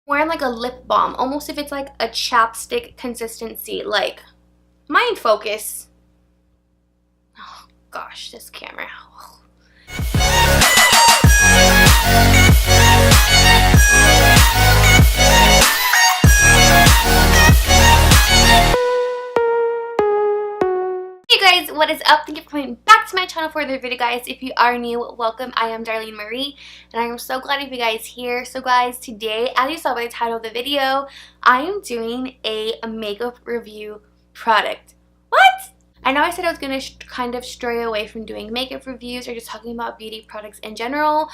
Wearing like a lip balm, almost if it's like a chapstick consistency. Like, mind focus. Oh gosh, this camera. Hey guys, what is up? Thank you for coming back to my channel for another video, guys. If you are new, welcome. I am Darlene Marie, and I am so glad to have you guys here. So guys, today, as you saw by the title of the video, I am doing a makeup review product. What? I know I said I was going to kind of stray away from doing makeup reviews or just talking about beauty products in general,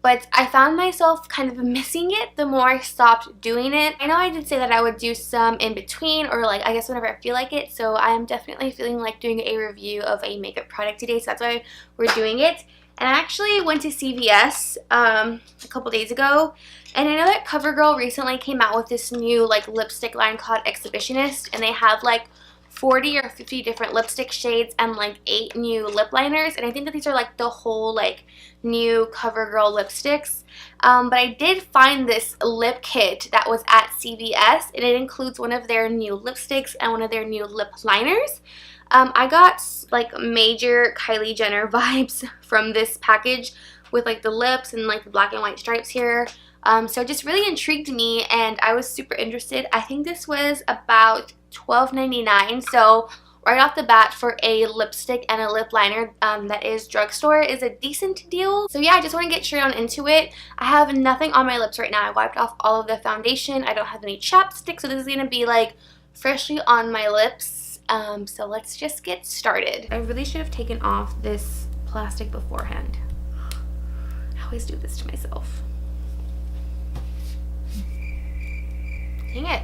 but I found myself kind of missing it the more I stopped doing it. I know I did say that I would do some in between, or like I guess whenever I feel like it, so I am definitely feeling like doing a review of a makeup product today, so that's why we're doing it. And I actually went to CVS a couple days ago, and I know that Covergirl recently came out with this new like lipstick line called Exhibionist, and they have like 40 or 50 different lipstick shades and like 8 new lip liners, and I think that these are like the whole like new Covergirl lipsticks. But I did find this lip kit that was at CVS, and it includes one of their new lipsticks and one of their new lip liners. I got like major Kylie Jenner vibes from this package with like the lips and like the black and white stripes here. So it just really intrigued me, and I was super interested. I think this was about $12.99, so right off the bat for a lipstick and a lip liner that is drugstore is a decent deal. So yeah, I just want to get straight on into it. I have nothing on my lips right now. I wiped off all of the foundation. I don't have any chapstick, so this is going to be like freshly on my lips. So let's just get started. I really should have taken off this plastic beforehand. I always do this to myself. Dang it.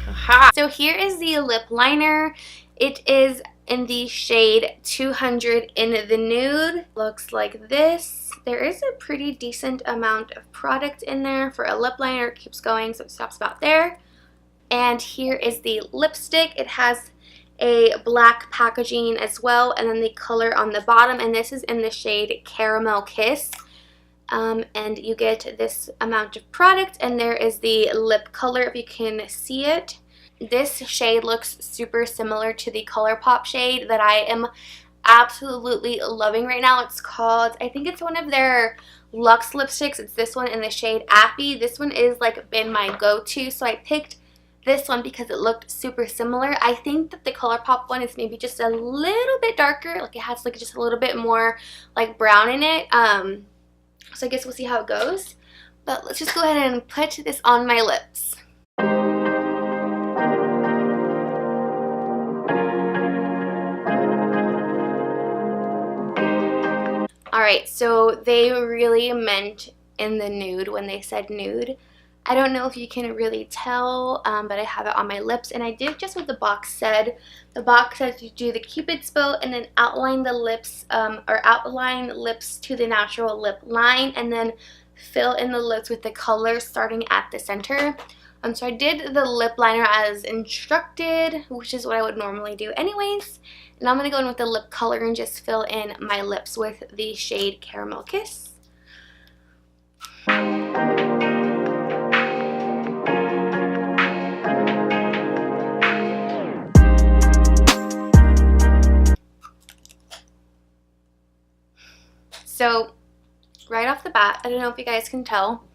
Aha. So here is the lip liner. It is in the shade 200 in the nude. Looks like this. There is a pretty decent amount of product in there for a lip liner. It keeps going, so it stops about there. And here is the lipstick. It has a black packaging as well, and then the color on the bottom, and this is in the shade Caramel Kiss. And you get this amount of product, and there is the lip color if you can see it. This shade looks super similar to the ColourPop shade that I am absolutely loving right now. It's called, I think it's one of their luxe lipsticks. It's this one in the shade Appy. This one is like been my go-to, so I picked this one because it looked super similar. I think that the ColourPop one is maybe just a little bit darker, like it has like just a little bit more like brown in it. So I guess we'll see how it goes. But let's just go ahead and put this on my lips. Alright, so they really meant in the nude when they said nude. I don't know if you can really tell, but I have it on my lips, and I did just what the box said. The box says you do the Cupid's bow and then outline the lips, or outline lips to the natural lip line, and then fill in the lips with the color starting at the center. So I did the lip liner as instructed, which is what I would normally do anyways. And I'm going to go in with the lip color and just fill in my lips with the shade Caramel Kiss. So, right off the bat, I don't know if you guys can tell,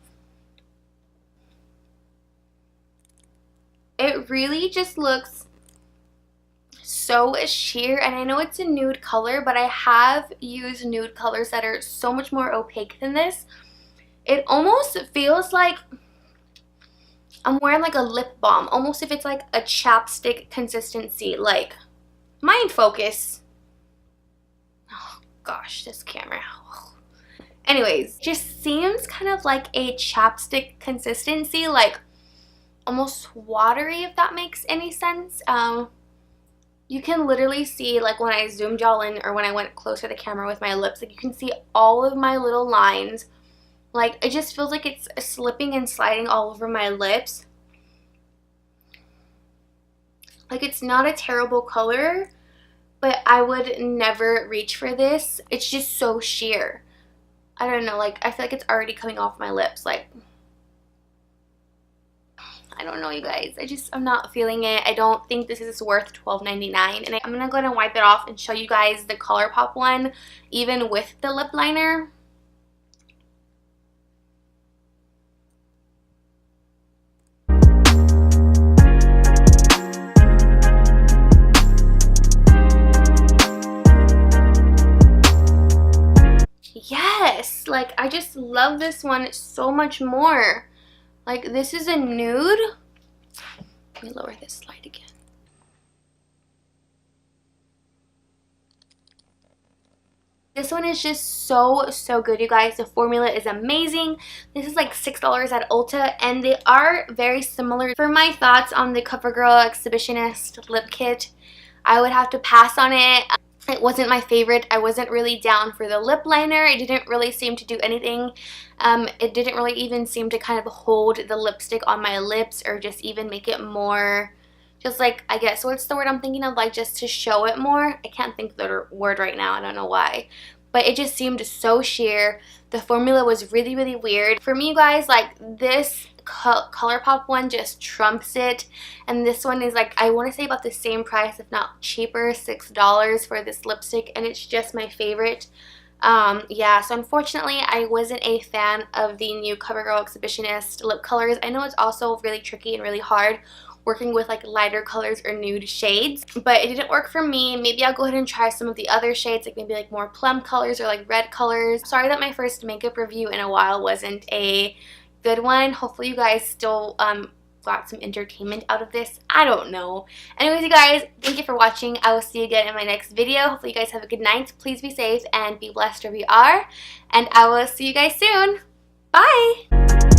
it really just looks so sheer, and I know it's a nude color, but I have used nude colors that are so much more opaque than this. It almost feels like I'm wearing like a lip balm, almost if it's like a chapstick consistency. Like, mind focus. Oh gosh, this camera. Anyways, just seems kind of like a chapstick consistency, like almost watery, if that makes any sense. You can literally see, like when I zoomed y'all in, or when I went closer to the camera with my lips, like you can see all of my little lines. Like, it just feels like it's slipping and sliding all over my lips. Like, it's not a terrible color, but I would never reach for this. It's just so sheer. I don't know, like, I feel like it's already coming off my lips. Like, I don't know, you guys. I'm not feeling it. I don't think this is worth $12.99. And I'm going to go ahead and wipe it off and show you guys the ColourPop one, even with the lip liner. Yes, like, I just love this one so much more. Like, this is a nude. Let me lower this slide again. This one is just so good, you guys. The formula is amazing. This is like $6 at Ulta, and they are very similar. For my thoughts on the CoverGirl Exhibitionist lip kit, I would have to pass on it. It wasn't my favorite. I wasn't really down for the lip liner. It didn't really seem to do anything. It didn't really even seem to kind of hold the lipstick on my lips or just even make it more, just like, I guess, what's the word I'm thinking of? Like, just to show it more. I can't think of the word right now. I don't know why. But it just seemed so sheer. The formula was really weird. For me, you guys, like, this ColourPop one just trumps it, and this one is like, I want to say about the same price, if not cheaper, $6 for this lipstick, and it's just my favorite. Yeah, so unfortunately I wasn't a fan of the new CoverGirl Exhibitionist lip colors. I know it's also really tricky and really hard working with like lighter colors or nude shades, but it didn't work for me. Maybe I'll go ahead and try some of the other shades, like maybe like more plum colors or like red colors. Sorry that my first makeup review in a while wasn't a good one. Hopefully you guys still got some entertainment out of this. I don't know. Anyways, you guys, thank you for watching. I will see you again in my next video. Hopefully you guys have a good night. Please be safe and be blessed wherever you are, and I will see you guys soon. Bye!